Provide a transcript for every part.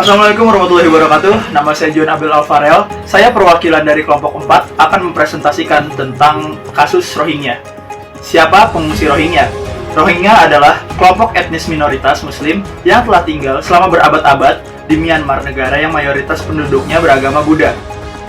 Assalamualaikum warahmatullahi wabarakatuh. Nama saya John Abel Alvarel. Saya perwakilan dari kelompok 4 akan mempresentasikan tentang kasus Rohingya. Siapa pengungsi Rohingya? Rohingya adalah kelompok etnis minoritas Muslim yang telah tinggal selama berabad-abad di Myanmar, negara yang mayoritas penduduknya beragama Buddha.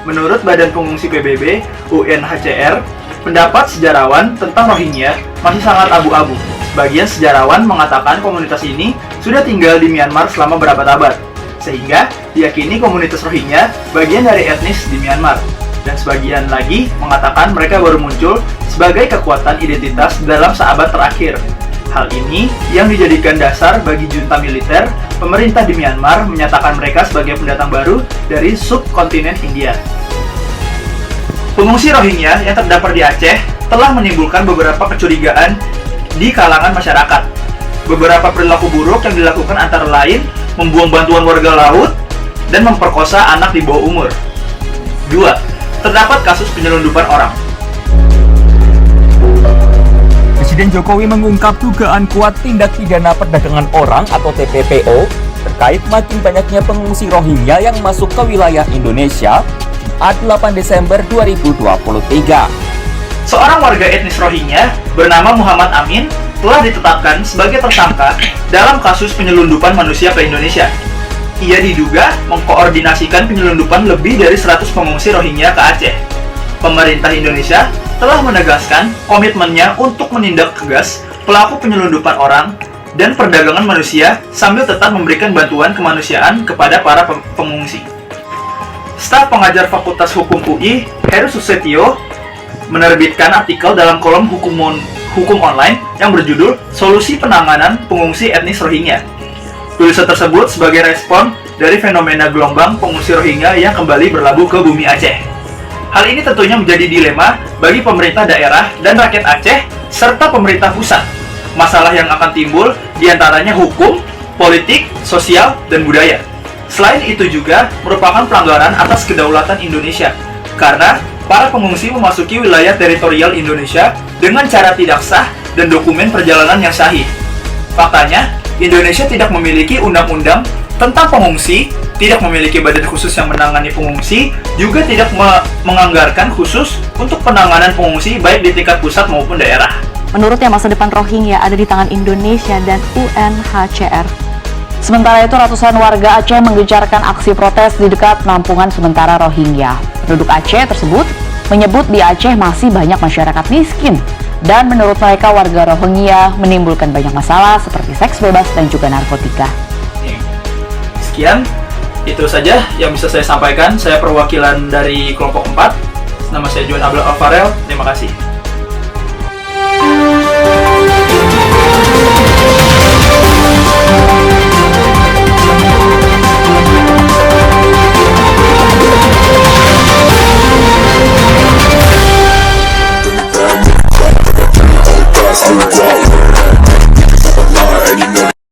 Menurut Badan Pengungsi PBB UNHCR, pendapat sejarawan tentang Rohingya masih sangat abu-abu. Sebagian sejarawan mengatakan komunitas ini sudah tinggal di Myanmar selama berabad-abad, sehingga diyakini komunitas Rohingya bagian dari etnis di Myanmar. Dan sebagian lagi mengatakan mereka baru muncul sebagai kekuatan identitas dalam seabad terakhir. Hal ini yang dijadikan dasar bagi junta militer pemerintah di Myanmar menyatakan mereka sebagai pendatang baru dari subkontinen India. Pengungsi Rohingya yang terdapat di Aceh telah menimbulkan beberapa kecurigaan di kalangan masyarakat. Beberapa perilaku buruk yang dilakukan antara lain membuang bantuan warga laut dan memperkosa anak di bawah umur. 2. Terdapat kasus penyelundupan orang. Presiden Jokowi mengungkap dugaan kuat tindak pidana perdagangan orang atau TPPO terkait makin banyaknya pengungsi Rohingya yang masuk ke wilayah Indonesia Jumat 8 Desember 2023. Seorang warga etnis Rohingya bernama Muhammad Amin telah ditetapkan sebagai tersangka dalam kasus penyelundupan manusia ke Indonesia. Ia diduga mengkoordinasikan penyelundupan lebih dari 100 pengungsi Rohingya ke Aceh. Pemerintah Indonesia telah menegaskan komitmennya untuk menindak tegas pelaku penyelundupan orang dan perdagangan manusia sambil tetap memberikan bantuan kemanusiaan kepada para pengungsi. Staf pengajar Fakultas Hukum UI, Heru Susetio, menerbitkan artikel dalam kolom hukum online yang berjudul Solusi Penanganan Pengungsi Etnis Rohingya. Tulisan tersebut sebagai respon dari fenomena gelombang pengungsi Rohingya yang kembali berlabuh ke bumi Aceh. Hal ini tentunya menjadi dilema bagi pemerintah daerah dan rakyat Aceh serta pemerintah pusat. Masalah yang akan timbul diantaranya hukum, politik, sosial, dan budaya. Selain itu juga merupakan pelanggaran atas kedaulatan Indonesia karena para pengungsi memasuki wilayah teritorial Indonesia dengan cara tidak sah dan dokumen perjalanan yang sahih. Faktanya, Indonesia tidak memiliki undang-undang tentang pengungsi, tidak memiliki badan khusus yang menangani pengungsi, juga tidak menganggarkan khusus untuk penanganan pengungsi baik di tingkat pusat maupun daerah. Menurutnya masa depan Rohingya ada di tangan Indonesia dan UNHCR. Sementara itu ratusan warga Aceh menggencarkan aksi protes di dekat penampungan sementara Rohingya. Penduduk Aceh tersebut menyebut di Aceh masih banyak masyarakat miskin dan menurut mereka warga Rohingya menimbulkan banyak masalah seperti seks bebas dan juga narkotika. Sekian, itu saja yang bisa saya sampaikan. Saya perwakilan dari kelompok 4. Nama saya John Abel Alvarel. Terima kasih.